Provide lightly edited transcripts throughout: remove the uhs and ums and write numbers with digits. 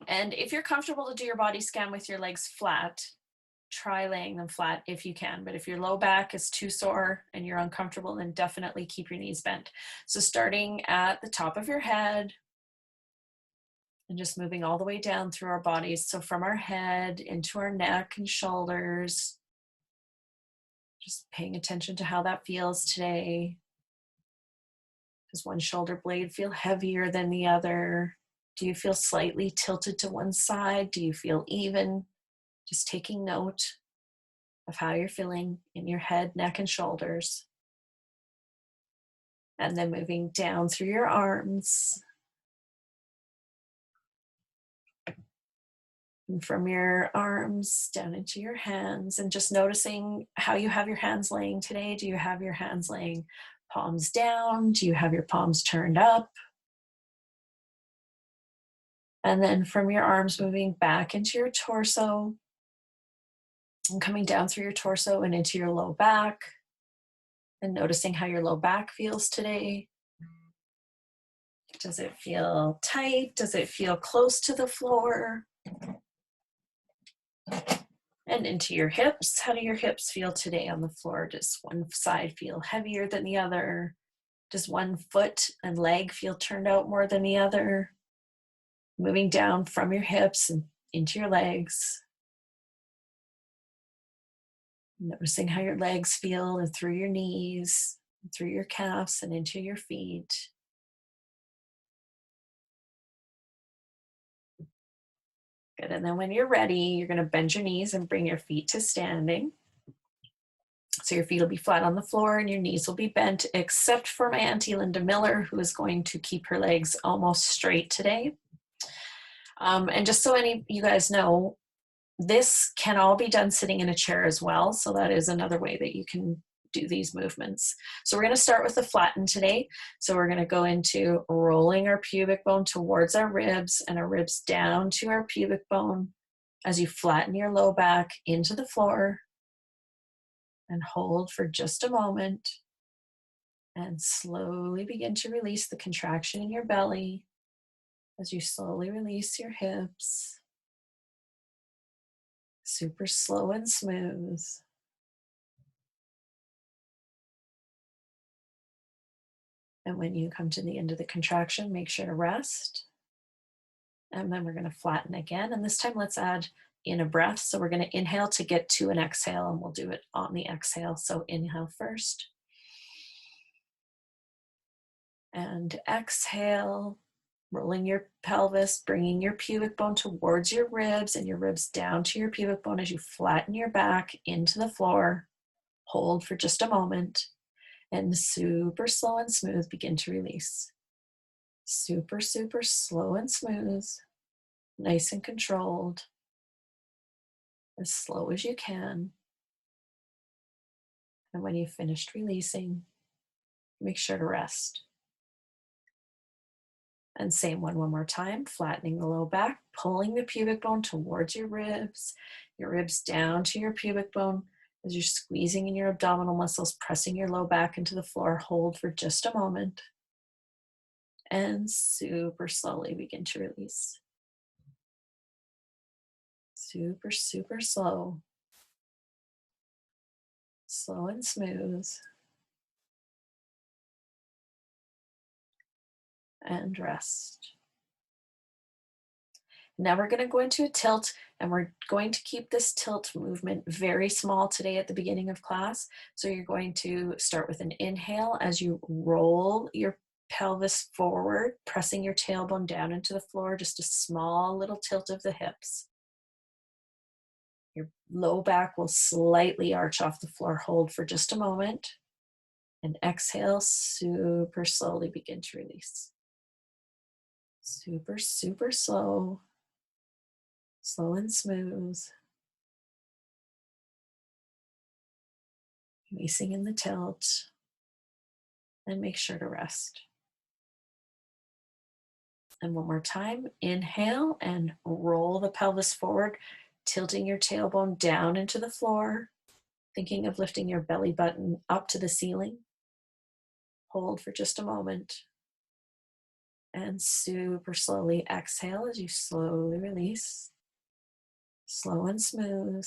And if you're comfortable to do your body scan with your legs flat, try laying them flat if you can. But if your low back is too sore and you're uncomfortable, then definitely keep your knees bent. So starting at the top of your head and just moving all the way down through our bodies. So from our head into our neck and shoulders, just paying attention to how that feels today. Does one shoulder blade feel heavier than the other? Do you feel slightly tilted to one side? Do you feel even? Just taking note of how you're feeling in your head, neck, and shoulders. And then moving down through your arms. And from your arms down into your hands, and just noticing how you have your hands laying today. Do you have your hands laying palms down? Do you have your palms turned up? And then from your arms, moving back into your torso and coming down through your torso and into your low back, and noticing how your low back feels today. Does it feel tight? Does it feel close to the floor? And into your hips. How do your hips feel today on the floor? Does one side feel heavier than the other? Does one foot and leg feel turned out more than the other? Moving down from your hips and into your legs. Noticing how your legs feel and through your knees, through your calves and into your feet. Good. And then when you're ready, you're going to bend your knees and bring your feet to standing. So your feet will be flat on the floor and your knees will be bent, except for my Auntie Linda Miller, who is going to keep her legs almost straight today. And just so any of you guys know, this can all be done sitting in a chair as well. So that is another way that you can do these movements. So we're going to start with the flatten today. So we're going to go into rolling our pubic bone towards our ribs and our ribs down to our pubic bone as you flatten your low back into the floor, and hold for just a moment and slowly begin to release the contraction in your belly as you slowly release your hips. Super slow and smooth. And when you come to the end of the contraction, make sure to rest. And then we're going to flatten again. And this time let's add in a breath. So we're going to inhale to get to an exhale, and we'll do it on the exhale. So inhale first. And exhale, rolling your pelvis, bringing your pubic bone towards your ribs and your ribs down to your pubic bone as you flatten your back into the floor. Hold for just a moment. And super slow and smooth, begin to release. Super, super slow and smooth, nice and controlled, as slow as you can. And when you've finished releasing, make sure to rest. And same one more time, flattening the low back, pulling the pubic bone towards your ribs down to your pubic bone as you're squeezing in your abdominal muscles, pressing your low back into the floor. Hold for just a moment. And super slowly begin to release. Super, super slow. Slow and smooth. And rest. Now we're going to go into a tilt, and we're going to keep this tilt movement very small today at the beginning of class. So you're going to start with an inhale as you roll your pelvis forward, pressing your tailbone down into the floor, just a small little tilt of the hips. Your low back will slightly arch off the floor. Hold for just a moment. And exhale, super slowly begin to release. Super, super slow. Slow and smooth. Releasing in the tilt. And make sure to rest. And one more time, inhale and roll the pelvis forward, tilting your tailbone down into the floor, thinking of lifting your belly button up to the ceiling. Hold for just a moment. And super slowly exhale as you slowly release. Slow and smooth.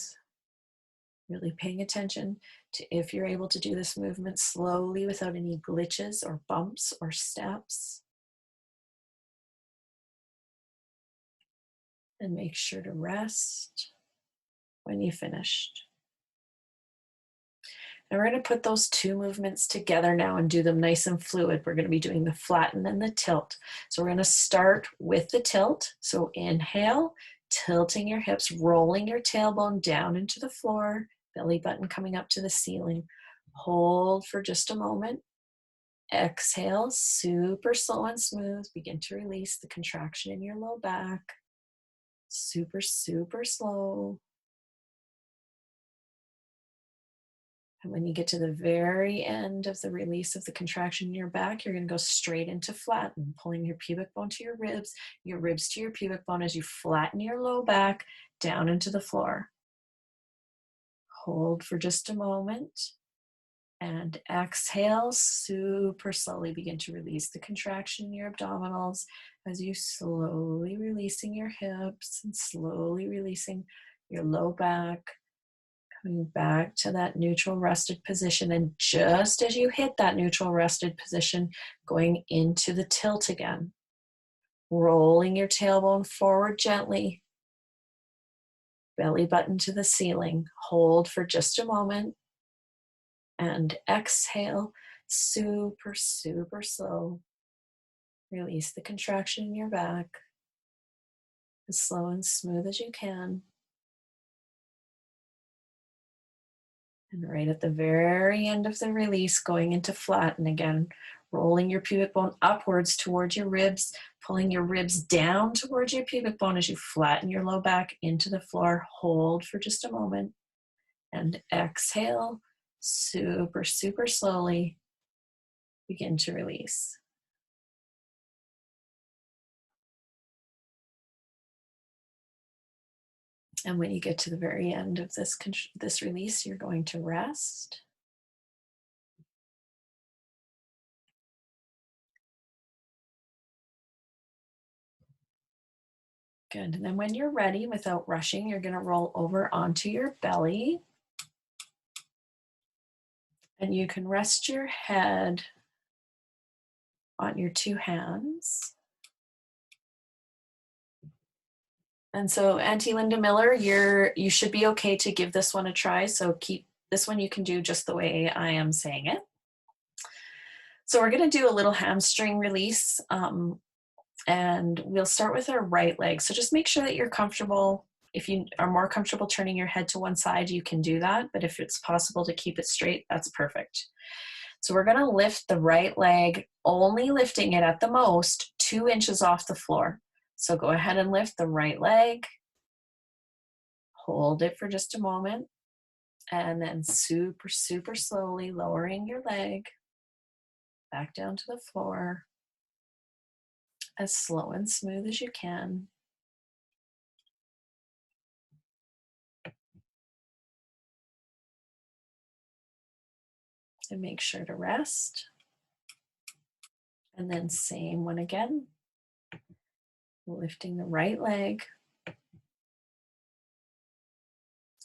Really paying attention to if you're able to do this movement slowly without any glitches or bumps or steps. And make sure to rest when you finished. And we're going to put those two movements together now and do them nice and fluid. We're going to be doing the flatten and the tilt. So we're going to start with the tilt. So inhale, tilting your hips, rolling your tailbone down into the floor, belly button coming up to the ceiling. Hold for just a moment. Exhale, super slow and smooth. Begin to release the contraction in your low back. Super, super slow. And when you get to the very end of the release of the contraction in your back, you're going to go straight into flatten, pulling your pubic bone to your ribs to your pubic bone as you flatten your low back down into the floor. Hold for just a moment. And exhale, super slowly begin to release the contraction in your abdominals as you slowly releasing your hips and slowly releasing your low back. Coming back to that neutral rested position. And just as you hit that neutral rested position, going into the tilt again. Rolling your tailbone forward gently. Belly button to the ceiling. Hold for just a moment. And exhale, super, super slow. Release the contraction in your back. As slow and smooth as you can. And right at the very end of the release, going into flatten again, rolling your pubic bone upwards towards your ribs, pulling your ribs down towards your pubic bone as you flatten your low back into the floor. Hold for just a moment. And exhale, super, super slowly. Begin to release. And when you get to the very end of this release, you're going to rest. Good. And then when you're ready, without rushing, you're going to roll over onto your belly. And you can rest your head on your two hands. And so, Auntie Linda Miller, you should be okay to give this one a try. So keep this one, you can do just the way I am saying it. So we're going to do a little hamstring release. And we'll start with our right leg. So just make sure that you're comfortable. If you are more comfortable turning your head to one side, you can do that. But if it's possible to keep it straight, that's perfect. So we're going to lift the right leg, only lifting it at the most 2 inches off the floor. So go ahead and lift the right leg. Hold it for just a moment. And then super, super slowly lowering your leg back down to the floor. As slow and smooth as you can. And make sure to rest. And then same one again. Lifting the right leg.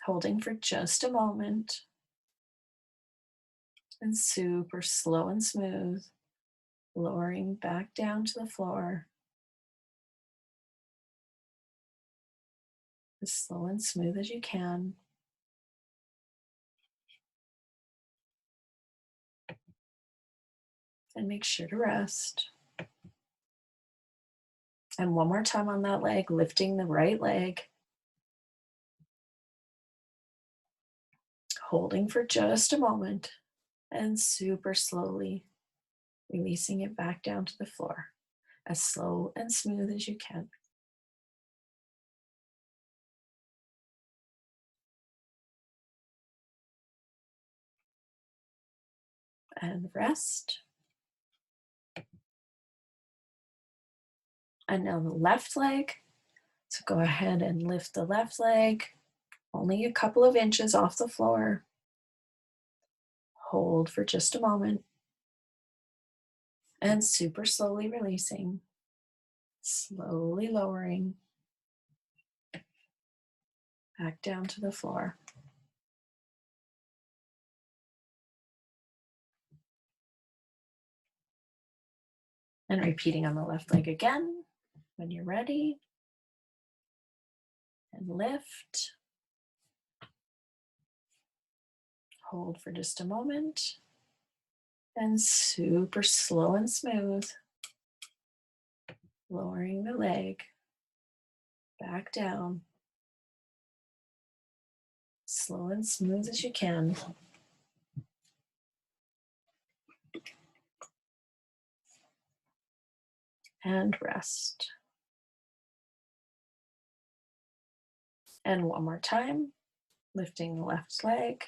Holding for just a moment. And super slow and smooth. Lowering back down to the floor. As slow and smooth as you can. And make sure to rest. And one more time on that leg, lifting the right leg. Holding for just a moment. And super slowly releasing it back down to the floor. As slow and smooth as you can. And rest. And now the left leg. So go ahead and lift the left leg, only a couple of inches off the floor. Hold for just a moment. And super slowly releasing. Slowly lowering back down to the floor. And repeating on the left leg again when you're ready. And lift. Hold for just a moment. And super slow and smooth. Lowering the leg back down. Slow and smooth as you can. And rest. And one more time, lifting the left leg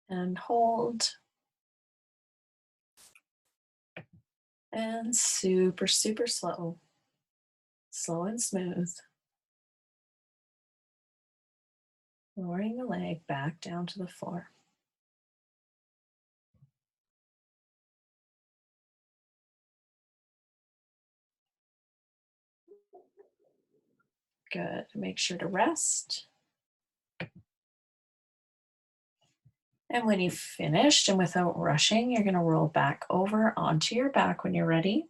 and hold. And super, super slow. Slow and smooth. Lowering the leg back down to the floor. Good. Make sure to rest. And when you've finished and without rushing, you're going to roll back over onto your back when you're ready.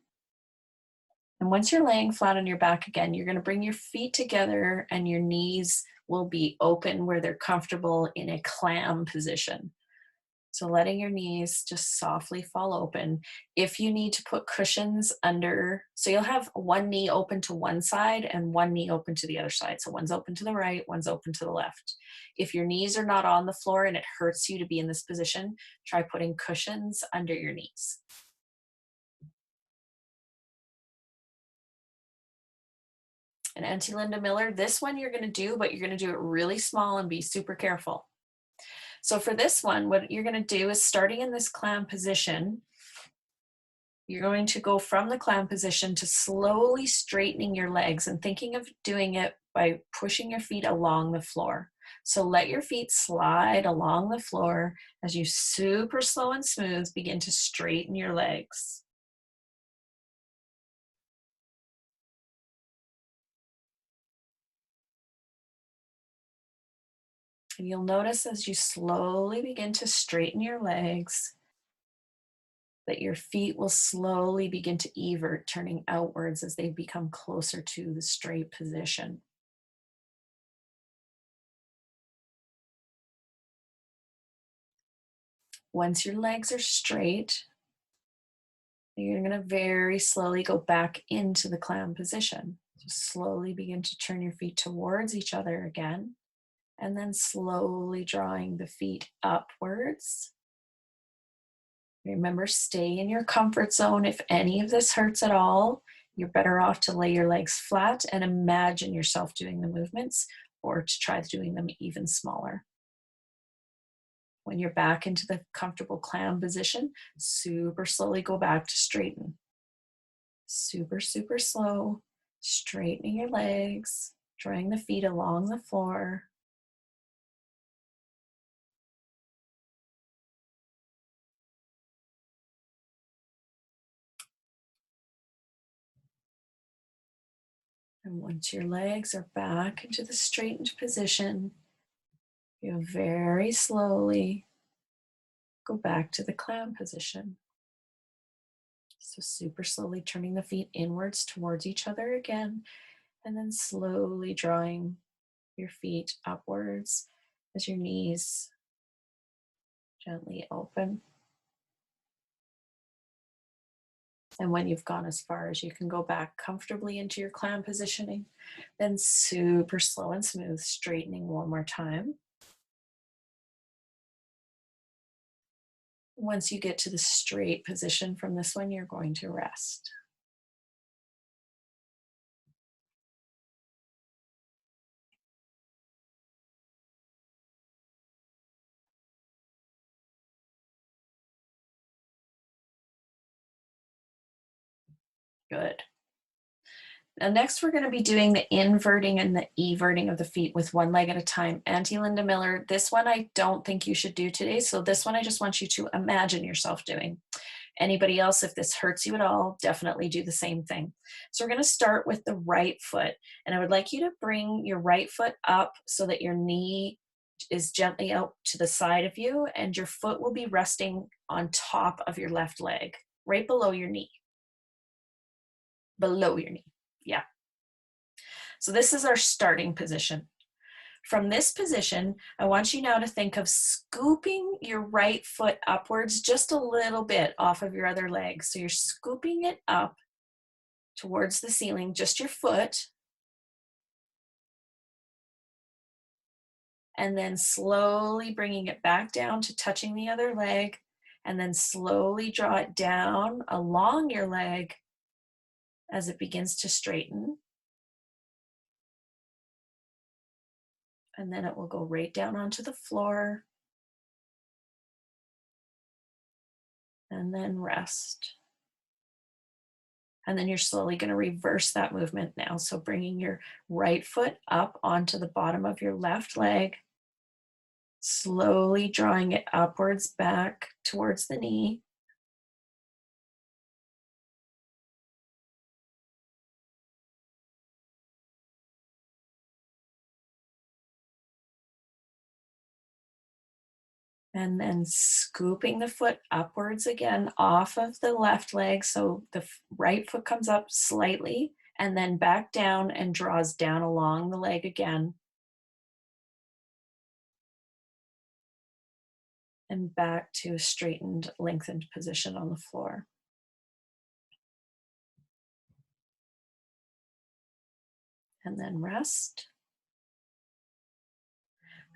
And once you're laying flat on your back again, you're going to bring your feet together and your knees will be open where they're comfortable in a clam position. So letting your knees just softly fall open. If you need to put cushions under, so you'll have one knee open to one side and one knee open to the other side. So one's open to the right, one's open to the left. If your knees are not on the floor and it hurts you to be in this position, try putting cushions under your knees. And Auntie Linda Miller, this one you're going to do, but you're going to do it really small and be super careful. So for this one, what you're going to do is starting in this clam position, you're going to go from the clam position to slowly straightening your legs and thinking of doing it by pushing your feet along the floor. So let your feet slide along the floor as you super slow and smooth begin to straighten your legs. And you'll notice as you slowly begin to straighten your legs, that your feet will slowly begin to evert, turning outwards as they become closer to the straight position. Once your legs are straight, you're going to very slowly go back into the clam position. Just slowly begin to turn your feet towards each other again, and then slowly drawing the feet upwards. Remember, stay in your comfort zone. If any of this hurts at all, you're better off to lay your legs flat and imagine yourself doing the movements, or to try doing them even smaller. When you're back into the comfortable clam position, super slowly go back to straighten. Super, super slow, straightening your legs, drawing the feet along the floor. And once your legs are back into the straightened position, you very slowly go back to the clam position. So super slowly turning the feet inwards towards each other again, and then slowly drawing your feet upwards as your knees gently open. And when you've gone as far as you can go back comfortably into your clam positioning, then super slow and smooth, straightening one more time. Once you get to the straight position from this one, you're going to rest. Good. Now next we're going to be doing the inverting and the everting of the feet with one leg at a time. Auntie Linda Miller, this one I don't think you should do today. So this one I just want you to imagine yourself doing. Anybody else, if this hurts you at all, definitely do the same thing. So we're going to start with the right foot. And I would like you to bring your right foot up so that your knee is gently out to the side of you, and your foot will be resting on top of your left leg, right below your knee. Below your knee. Yeah. So this is our starting position. From this position, I want you now to think of scooping your right foot upwards just a little bit off of your other leg. So you're scooping it up towards the ceiling, just your foot, and then slowly bringing it back down to touching the other leg, and then slowly draw it down along your leg as it begins to straighten. And then it will go right down onto the floor. And then rest. And then you're slowly going to reverse that movement now. So bringing your right foot up onto the bottom of your left leg, slowly drawing it upwards back towards the knee. And then scooping the foot upwards again off of the left leg. So the right foot comes up slightly and then back down and draws down along the leg again. And back to a straightened, lengthened position on the floor. And then rest.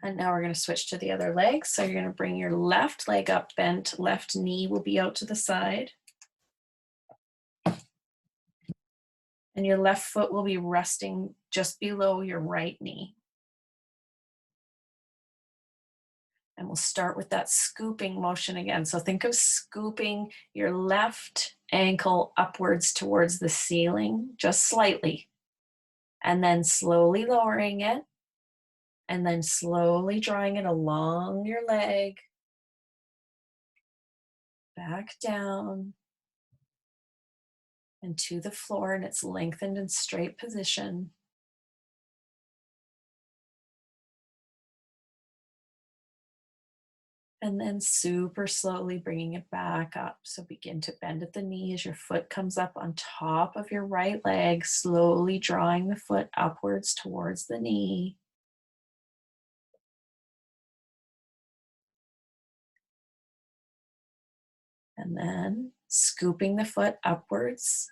And now we're going to switch to the other leg. So you're going to bring your left leg up bent, left knee will be out to the side. And your left foot will be resting just below your right knee. And we'll start with that scooping motion again. So think of scooping your left ankle upwards towards the ceiling, just slightly. And then slowly lowering it. And then slowly drawing it along your leg. Back down. And to the floor in its lengthened and straight position. And then super slowly bringing it back up. So begin to bend at the knee as your foot comes up on top of your right leg, slowly drawing the foot upwards towards the knee. And then scooping the foot upwards,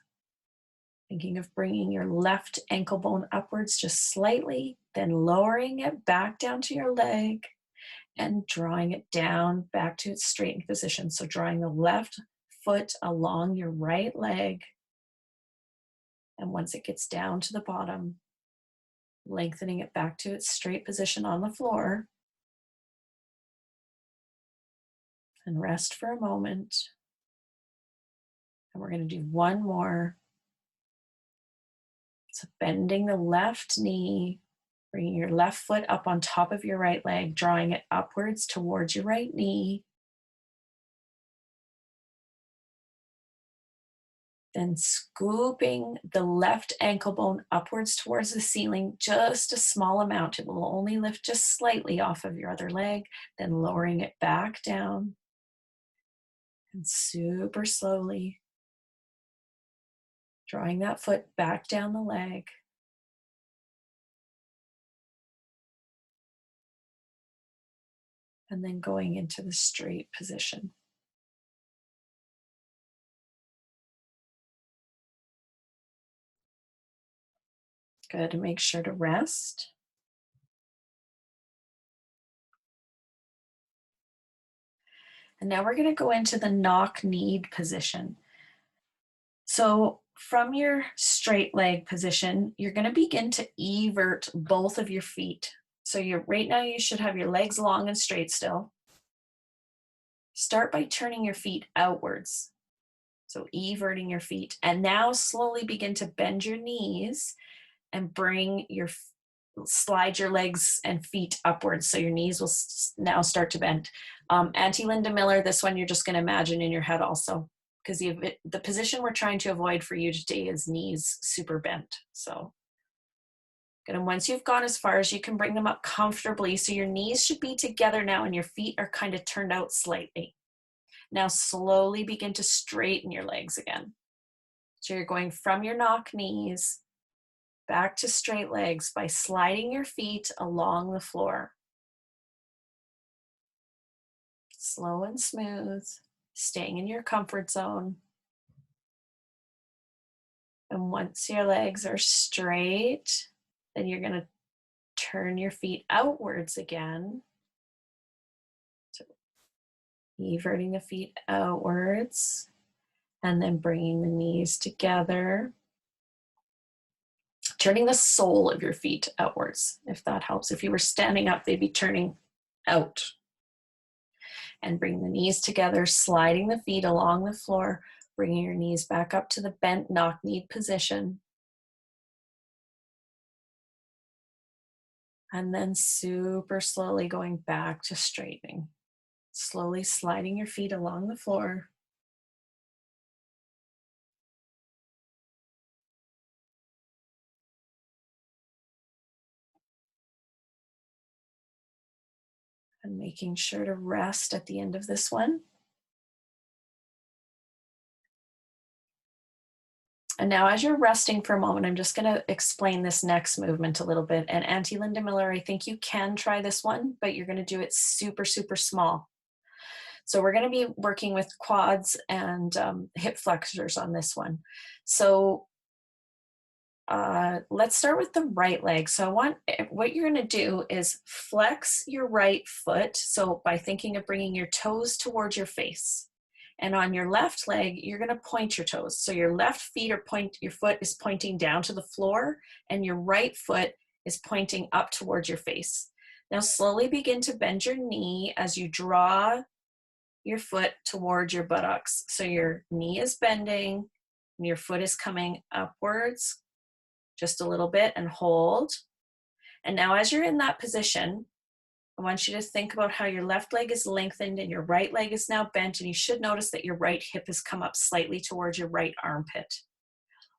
thinking of bringing your left ankle bone upwards just slightly, then lowering it back down to your leg and drawing it down back to its straightened position. So drawing the left foot along your right leg. And once it gets down to the bottom, lengthening it back to its straight position on the floor. And rest for a moment. And we're going to do one more. So bending the left knee, bringing your left foot up on top of your right leg, drawing it upwards towards your right knee. Then scooping the left ankle bone upwards towards the ceiling, just a small amount. It will only lift just slightly off of your other leg, then lowering it back down. And super slowly drawing that foot back down the leg. And then going into the straight position. Good, and make sure to rest. And now we're going to go into the knock-kneed position. So from your straight leg position, you're going to begin to evert both of your feet. So right now you should have your legs long and straight still. Start by turning your feet outwards. So everting your feet. And now slowly begin to bend your knees and slide your legs and feet upwards. So your knees will now start to bend. Auntie Linda Miller, this one you're just going to imagine in your head also. because the position we're trying to avoid for you today is knees super bent. So good. And once you've gone as far as you can, bring them up comfortably. So your knees should be together now and your feet are kind of turned out slightly. Now slowly begin to straighten your legs again. So you're going from your knock knees back to straight legs by sliding your feet along the floor. Slow and smooth, staying in your comfort zone. And once your legs are straight, then you're going to turn your feet outwards again. So everting the feet outwards and then bringing the knees together. Turning the sole of your feet outwards, if that helps. If you were standing up, they'd be turning out. And bring the knees together, sliding the feet along the floor, bringing your knees back up to the bent knock-knee position. And then super slowly going back to straightening. Slowly sliding your feet along the floor. And making sure to rest at the end of this one. And now as you're resting for a moment, I'm just going to explain this next movement a little bit. And Auntie Linda Miller, I think you can try this one, but you're going to do it super, super small. So we're going to be working with quads and hip flexors on this one. So let's start with the right leg. So what you're going to do is flex your right foot. So by thinking of bringing your toes towards your face. And on your left leg, you're going to point your toes. So your left your foot is pointing down to the floor and your right foot is pointing up towards your face. Now slowly begin to bend your knee as you draw your foot towards your buttocks. So your knee is bending and your foot is coming upwards just a little bit and hold. And now as you're in that position, I want you to think about how your left leg is lengthened and your right leg is now bent, and you should notice that your right hip has come up slightly towards your right armpit.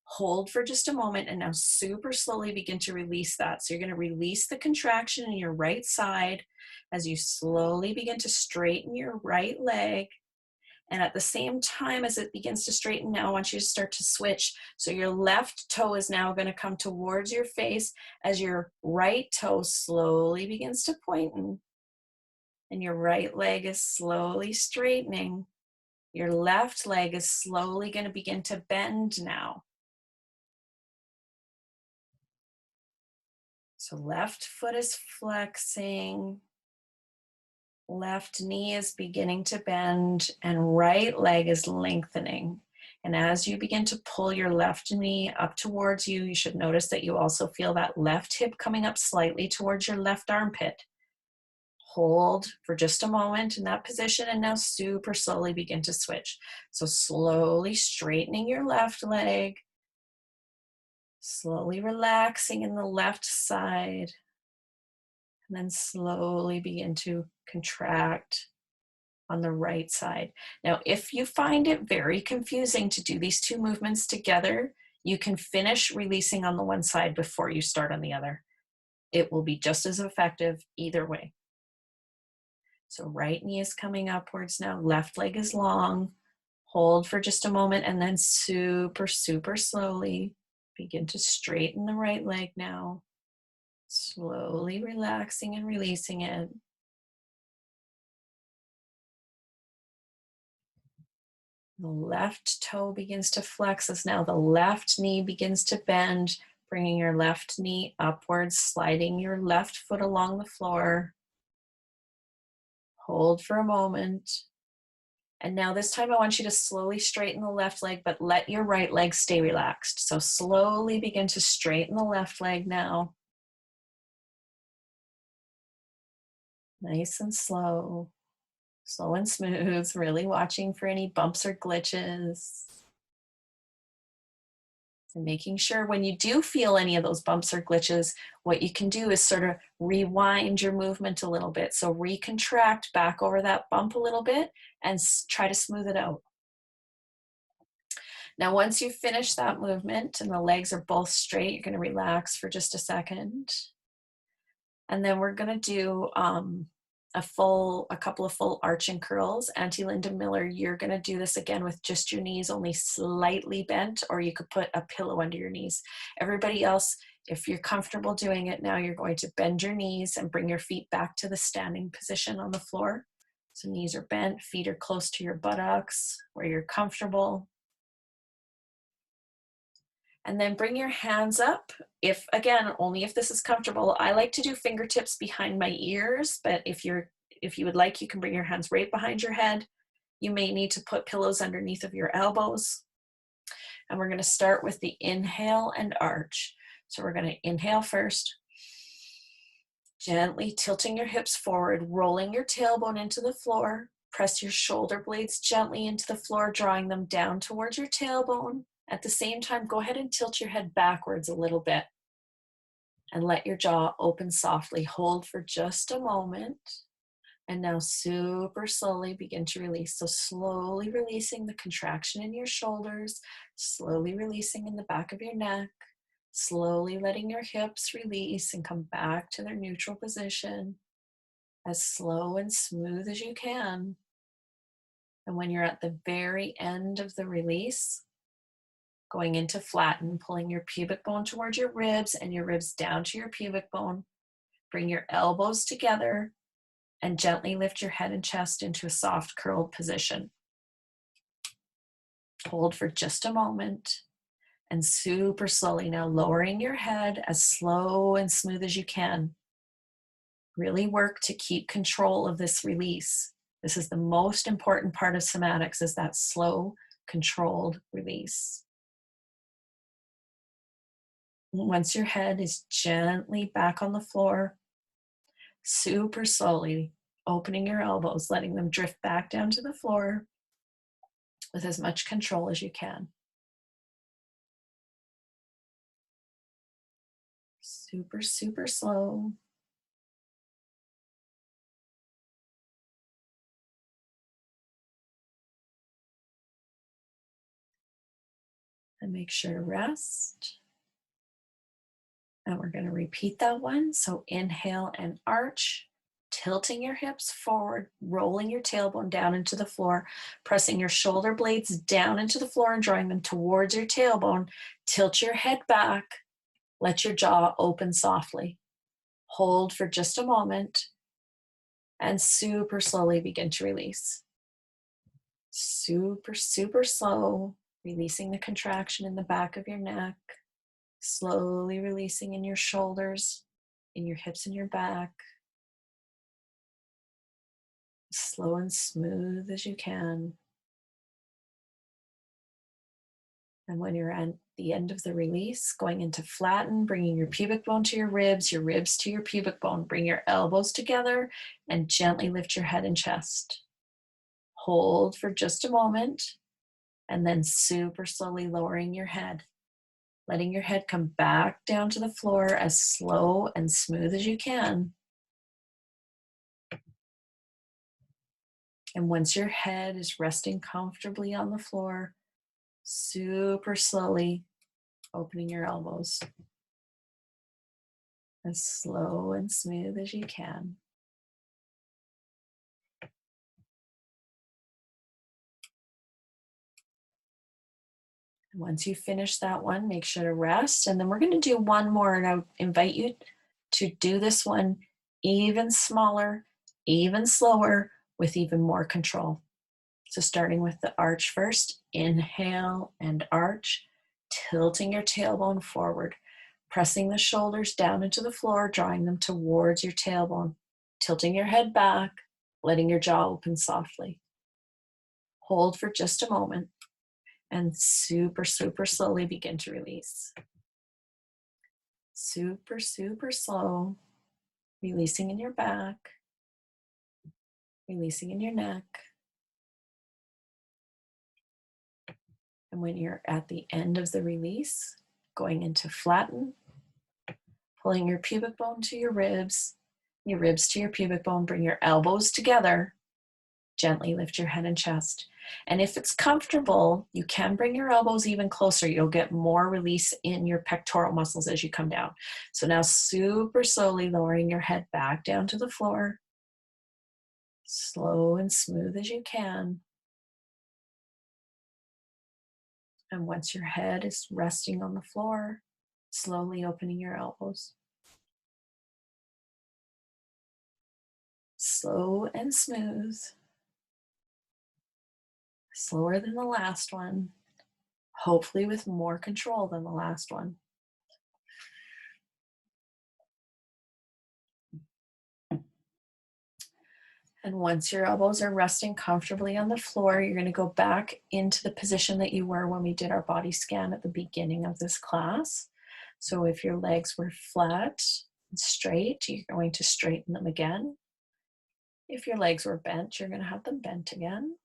Hold for just a moment and now super slowly begin to release that. So you're going to release the contraction in your right side as you slowly begin to straighten your right leg. And at the same time as it begins to straighten, now I want you to start to switch. So your left toe is now going to come towards your face as your right toe slowly begins to point in. And your right leg is slowly straightening. Your left leg is slowly going to begin to bend now. So left foot is flexing. Left knee is beginning to bend and right leg is lengthening. And as you begin to pull your left knee up towards you, you should notice that you also feel that left hip coming up slightly towards your left armpit. Hold for just a moment in that position and now super slowly begin to switch. So slowly straightening your left leg, slowly relaxing in the left side. And then slowly begin to contract on the right side. Now, if you find it very confusing to do these two movements together, you can finish releasing on the one side before you start on the other. It will be just as effective either way. So right knee is coming upwards now, left leg is long. Hold for just a moment and then super, super slowly begin to straighten the right leg now. Slowly relaxing and releasing it. The left toe begins to flex as now the left knee begins to bend, bringing your left knee upwards, sliding your left foot along the floor. Hold for a moment. And now this time I want you to slowly straighten the left leg, but let your right leg stay relaxed. So slowly begin to straighten the left leg now. Nice and slow. Slow and smooth, really watching for any bumps or glitches. And making sure when you do feel any of those bumps or glitches, what you can do is sort of rewind your movement a little bit. So recontract back over that bump a little bit and try to smooth it out. Now, once you finish that movement and the legs are both straight, you're going to relax for just a second. And then we're going to do a couple of full arch and curls. Auntie Linda Miller, you're going to do this again with just your knees only slightly bent, or you could put a pillow under your knees. Everybody else, if you're comfortable doing it now, you're going to bend your knees and bring your feet back to the standing position on the floor. So knees are bent, feet are close to your buttocks where you're comfortable. And then bring your hands up. If, again, only if this is comfortable. I like to do fingertips behind my ears, but if you would like, you can bring your hands right behind your head. You may need to put pillows underneath of your elbows. And we're going to start with the inhale and arch. So we're going to inhale first, gently tilting your hips forward, rolling your tailbone into the floor. Press your shoulder blades gently into the floor, drawing them down towards your tailbone. At the same time, go ahead and tilt your head backwards a little bit and let your jaw open softly. Hold for just a moment. And now super slowly begin to release. So slowly releasing the contraction in your shoulders, slowly releasing in the back of your neck, slowly letting your hips release and come back to their neutral position as slow and smooth as you can. And when you're at the very end of the release, going into flatten, pulling your pubic bone towards your ribs and your ribs down to your pubic bone. Bring your elbows together and gently lift your head and chest into a soft curled position. Hold for just a moment and super slowly now lowering your head as slow and smooth as you can. Really work to keep control of this release. This is the most important part of somatics, is that slow, controlled release. Once your head is gently back on the floor, super slowly opening your elbows, letting them drift back down to the floor with as much control as you can. Super, super slow. And make sure to rest. And we're going to repeat that one. So inhale and arch, tilting your hips forward, rolling your tailbone down into the floor, pressing your shoulder blades down into the floor and drawing them towards your tailbone. Tilt your head back. Let your jaw open softly. Hold for just a moment and super slowly begin to release. Super, super slow, releasing the contraction in the back of your neck. Slowly releasing in your shoulders, in your hips and your back. Slow and smooth as you can. And when you're at the end of the release, going into flatten, bringing your pubic bone to your ribs to your pubic bone. Bring your elbows together and gently lift your head and chest. Hold for just a moment and then super slowly lowering your head. Letting your head come back down to the floor as slow and smooth as you can. And once your head is resting comfortably on the floor, super slowly opening your elbows. As slow and smooth as you can. Once you finish that one, make sure to rest. And then we're going to do one more. And I invite you to do this one even smaller, even slower, with even more control. So starting with the arch first, inhale and arch, tilting your tailbone forward, pressing the shoulders down into the floor, drawing them towards your tailbone, tilting your head back, letting your jaw open softly. Hold for just a moment and super, super slowly begin to release. Super, super slow, releasing in your back, releasing in your neck. And when you're at the end of the release, going into flatten, pulling your pubic bone to your ribs to your pubic bone, bring your elbows together Gently lift your head and chest. And if it's comfortable, you can bring your elbows even closer. You'll get more release in your pectoral muscles as you come down. So now super slowly lowering your head back down to the floor. Slow and smooth as you can. And once your head is resting on the floor, slowly opening your elbows. Slow and smooth. Slower than the last one. Hopefully with more control than the last one. And once your elbows are resting comfortably on the floor, you're going to go back into the position that you were when we did our body scan at the beginning of this class. So if your legs were flat and straight, you're going to straighten them again. If your legs were bent, you're going to have them bent again.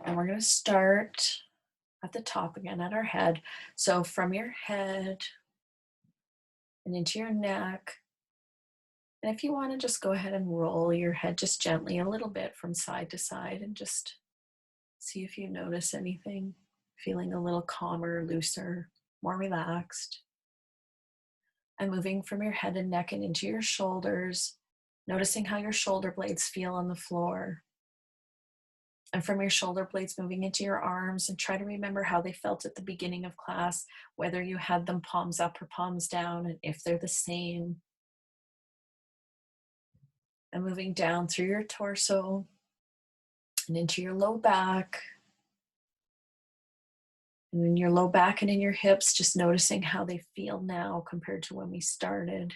And we're going to start at the top again at our head. So from your head and into your neck. And if you want to just go ahead and roll your head just gently a little bit from side to side and just see if you notice anything, feeling a little calmer, looser, more relaxed. And moving from your head and neck and into your shoulders, noticing how your shoulder blades feel on the floor. And from your shoulder blades moving into your arms, and try to remember how they felt at the beginning of class, whether you had them palms up or palms down, and if they're the same. And moving down through your torso and into your low back. And in your low back and in your hips, just noticing how they feel now compared to when we started.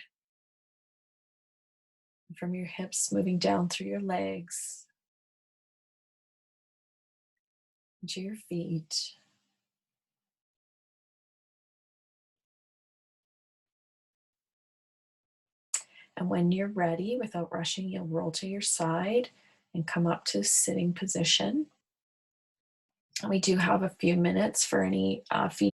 And from your hips, moving down through your legs, into your feet. And when you're ready, without rushing, you'll roll to your side and come up to sitting position. And we do have a few minutes for any feedback